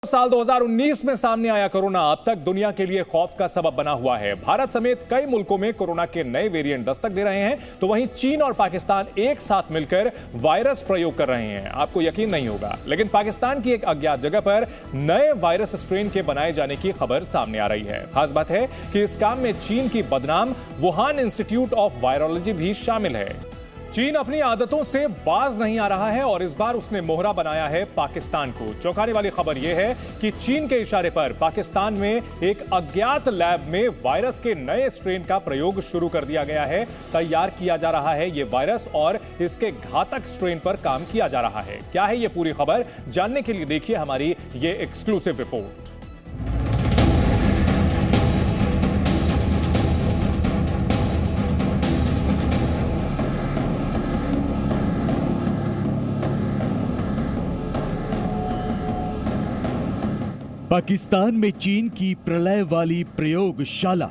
साल 2019 में सामने आया कोरोना अब तक दुनिया के लिए खौफ का सबब बना हुआ है। भारत समेत कई मुल्कों में कोरोना के नए वेरिएंट दस्तक दे रहे हैं, तो वहीं चीन और पाकिस्तान एक साथ मिलकर वायरस प्रयोग कर रहे हैं। आपको यकीन नहीं होगा, लेकिन पाकिस्तान की एक अज्ञात जगह पर नए वायरस स्ट्रेन के बनाए जाने की खबर सामने आ रही है। खास बात है कि इस काम में चीन की बदनाम वुहान इंस्टीट्यूट ऑफ वायरोलॉजी भी शामिल है। चीन अपनी आदतों से बाज नहीं आ रहा है और इस बार उसने मोहरा बनाया है पाकिस्तान को। चौंकाने वाली खबर यह है कि चीन के इशारे पर पाकिस्तान में एक अज्ञात लैब में वायरस के नए स्ट्रेन का प्रयोग शुरू कर दिया गया है। तैयार किया जा रहा है यह वायरस और इसके घातक स्ट्रेन पर काम किया जा रहा है। क्या है यह पूरी खबर, जानने के लिए देखिए हमारी ये एक्सक्लूसिव रिपोर्ट। पाकिस्तान में चीन की प्रलय वाली प्रयोगशाला।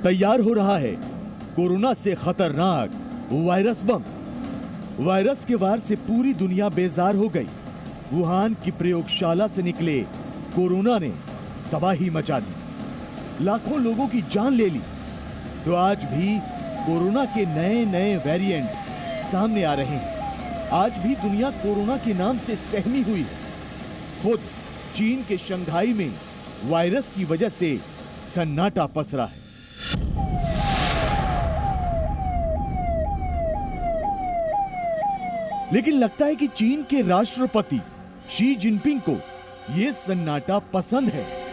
तैयार हो रहा है कोरोना से खतरनाक वायरस बम। वायरस के वार से पूरी दुनिया बेजार हो गई। वुहान की प्रयोगशाला से निकले कोरोना ने तबाही मचा दी, लाखों लोगों की जान ले ली। तो आज भी कोरोना के नए नए वेरिएंट सामने आ रहे हैं। आज भी दुनिया कोरोना के नाम से सहमी हुई है। खुद चीन के शंघाई में वायरस की वजह से सन्नाटा पसरा है। लेकिन लगता है कि चीन के राष्ट्रपति शी जिनपिंग को यह सन्नाटा पसंद है।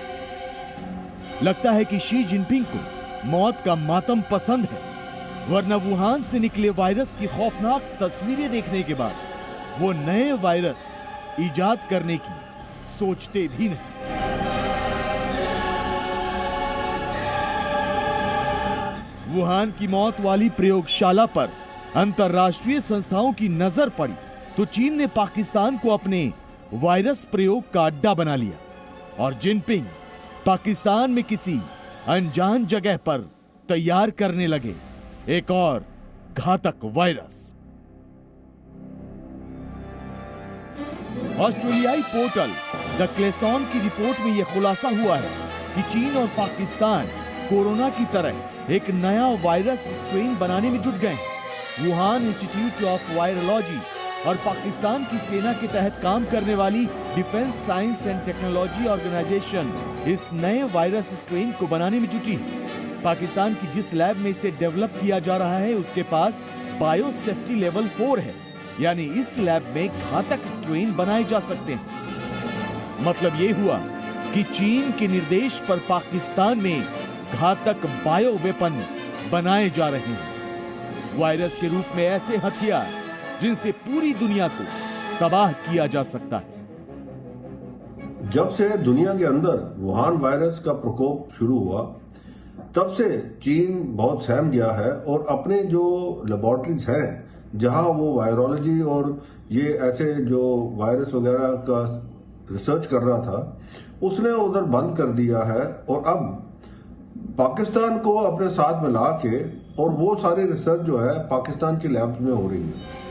लगता है कि शी जिनपिंग को मौत का मातम पसंद है, वरना वुहान से निकले वायरस की खौफनाक तस्वीरें देखने के बाद वो नए वायरस इजाद करने की सोचते भी नहीं। वुहान की मौत वाली प्रयोगशाला पर अंतर्राष्ट्रीय संस्थाओं की नजर पड़ी तो चीन ने पाकिस्तान को अपने वायरस प्रयोग का अड्डा बना लिया और जिनपिंग पाकिस्तान में किसी अनजान जगह पर तैयार करने लगे एक और घातक वायरस। ऑस्ट्रेलियाई पोर्टल द क्लेसॉन की रिपोर्ट में यह खुलासा हुआ है कि चीन और पाकिस्तान कोरोना की तरह एक नया वायरस स्ट्रेन बनाने में जुट गए। वुहान इंस्टीट्यूट ऑफ वायरोलॉजी और पाकिस्तान की सेना के तहत काम करने वाली defence science and technology organisation इस नए वायरस स्ट्रेन को बनाने में जुटी है। पाकिस्तान की जिस लैब में इसे डेवलप किया जा रहा है उसके पास बायो सेफ्टी लेवल 4 है, यानी इस लैब में घातक स्ट्रेन बनाए जा सकते हैं। मतलब ये हुआ कि चीन के निर्देश पर पाकिस्तान में घातक बायो वेपन बनाए जा रहे हैं, वायरस के रूप में ऐसे हथियार जिनसे पूरी दुनिया को तबाह किया जा सकता है। जब से दुनिया के अंदर वुहान वायरस का प्रकोप शुरू हुआ तब से चीन बहुत सहम गया है और अपने जो लेबोरेटरीज हैं जहां वो वायरोलॉजी और ये ऐसे जो वायरस वगैरह का रिसर्च कर रहा था उसने उधर बंद कर दिया है और अब पाकिस्तान को अपने साथ मिला के और वो सारी रिसर्च जो है पाकिस्तान की लैब्स में हो रही है।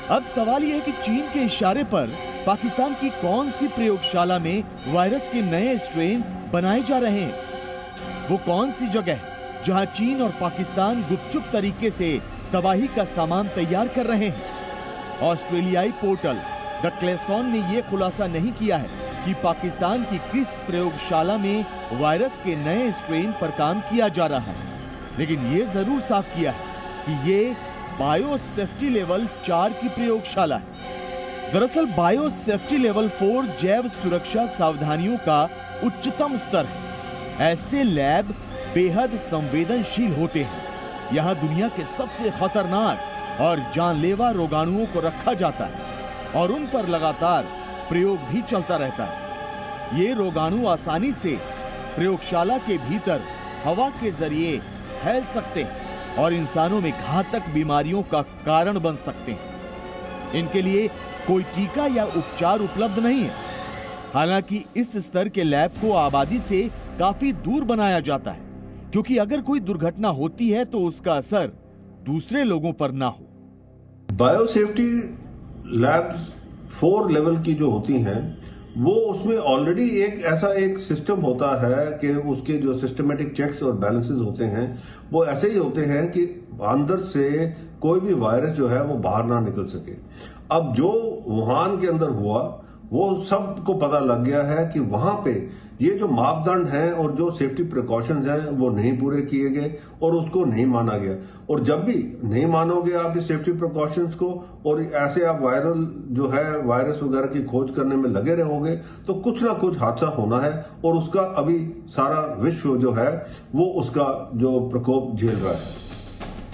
अब सवाल यह है कि चीन के इशारे पर पाकिस्तान की कौन सी प्रयोगशाला में वायरस के नए स्ट्रेन बनाए जा रहे हैं। वो कौन सी जगह है जहां चीन और पाकिस्तान गुपचुप तरीके से तबाही का सामान तैयार कर रहे हैं। ऑस्ट्रेलियाई पोर्टल द क्लेसॉन ने यह खुलासा नहीं किया है कि पाकिस्तान की किस प्रयोगशाला में वायरस के नए स्ट्रेन पर काम किया जा रहा है, लेकिन यह जरूर साफ किया है कि ये बायो सेफ्टी लेवल 4 की प्रयोगशाला है। दरअसल बायो सेफ्टी लेवल 4 जैव सुरक्षा सावधानियों का उच्चतम स्तर है। ऐसे लैब बेहद संवेदनशील होते हैं। यहां दुनिया के सबसे खतरनाक और जानलेवा रोगाणुओं को रखा जाता है और उन पर लगातार प्रयोग भी चलता रहता है। ये रोगाणु आसानी से प्रयोगशाला के भीतर हवा के जरिए फैल सकते हैं और इंसानों में घातक बीमारियों का कारण बन सकते हैं। इनके लिए कोई टीका या उपचार उपलब्ध नहीं है। हालांकि इस स्तर के लैब को आबादी से काफी दूर बनाया जाता है, क्योंकि अगर कोई दुर्घटना होती है तो उसका असर दूसरे लोगों पर ना हो। बायोसेफ्टी लैब्स 4 लेवल की जो होती हैं, वो उसमें ऑलरेडी एक सिस्टम होता है कि उसके जो सिस्टमेटिक चेक्स और बैलेंसेस होते हैं वो ऐसे ही होते हैं कि अंदर से कोई भी वायरस जो है वो बाहर ना निकल सके। अब जो वुहान के अंदर हुआ वो सबको पता लग गया है कि वहां पे ये जो मापदंड हैं और जो सेफ्टी प्रिकॉशंस हैं वो नहीं पूरे किए गए और उसको नहीं माना गया। और जब भी नहीं मानोगे आप इस सेफ्टी प्रिकॉशंस को और ऐसे आप वायरस वगैरह की खोज करने में लगे रहोगे तो कुछ ना कुछ हादसा होना है और उसका अभी सारा विश्व जो है वो उसका जो प्रकोप झेल रहा है।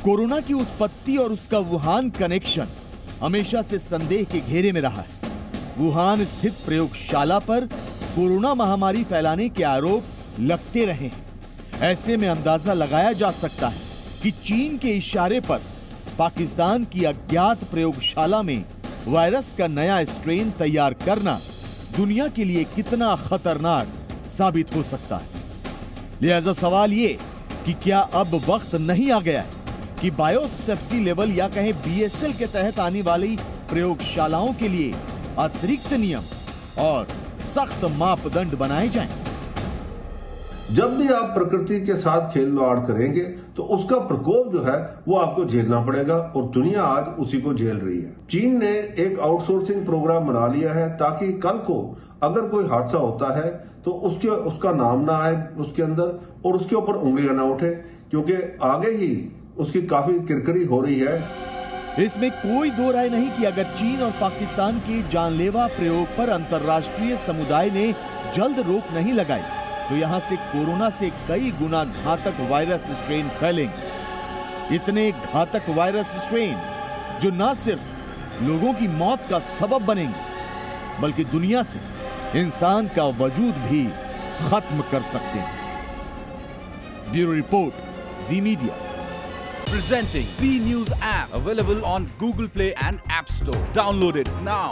कोरोना की उत्पत्ति और उसका वुहान कनेक्शन हमेशा से संदेह के घेरे में रहा है। वुहान स्थित प्रयोगशाला पर कोरोना महामारी फैलाने के आरोप लगते रहे हैं। ऐसे में अंदाजा लगाया जा सकता है कि चीन के इशारे पर पाकिस्तान की अज्ञात प्रयोगशाला में वायरस का नया स्ट्रेन तैयार करना दुनिया के लिए कितना खतरनाक साबित हो सकता है। लिहाजा सवाल ये कि क्या अब वक्त नहीं आ गया है कि बायोसेफ्टी लेवल या कहें BSL के तहत आने वाली प्रयोगशालाओं के लिए अतिरिक्त नियम और सख्त मापदंड बनाए जाएं। जब भी आप प्रकृति के साथ खेलवाड़ करेंगे तो उसका प्रकोप जो है वो आपको झेलना पड़ेगा और दुनिया आज उसी को झेल रही है। चीन ने एक आउटसोर्सिंग प्रोग्राम बना लिया है ताकि कल को अगर कोई हादसा होता है तो उसका नाम ना आए उसके अंदर और उसके ऊपर उंगलियां ना उठे, क्योंकि आगे ही उसकी काफी किरकिरी हो रही है। इसमें कोई दो राय नहीं कि अगर चीन और पाकिस्तान के जानलेवा प्रयोग पर अंतर्राष्ट्रीय समुदाय ने जल्द रोक नहीं लगाई तो यहां से कोरोना से कई गुना घातक वायरस स्ट्रेन फैलेंगे। इतने घातक वायरस स्ट्रेन जो न सिर्फ लोगों की मौत का सबब बनेंगे बल्कि दुनिया से इंसान का वजूद भी खत्म कर सकते हैं। Bureau report, ji media. Presenting B News app, available on Google Play and App Store. Download it now.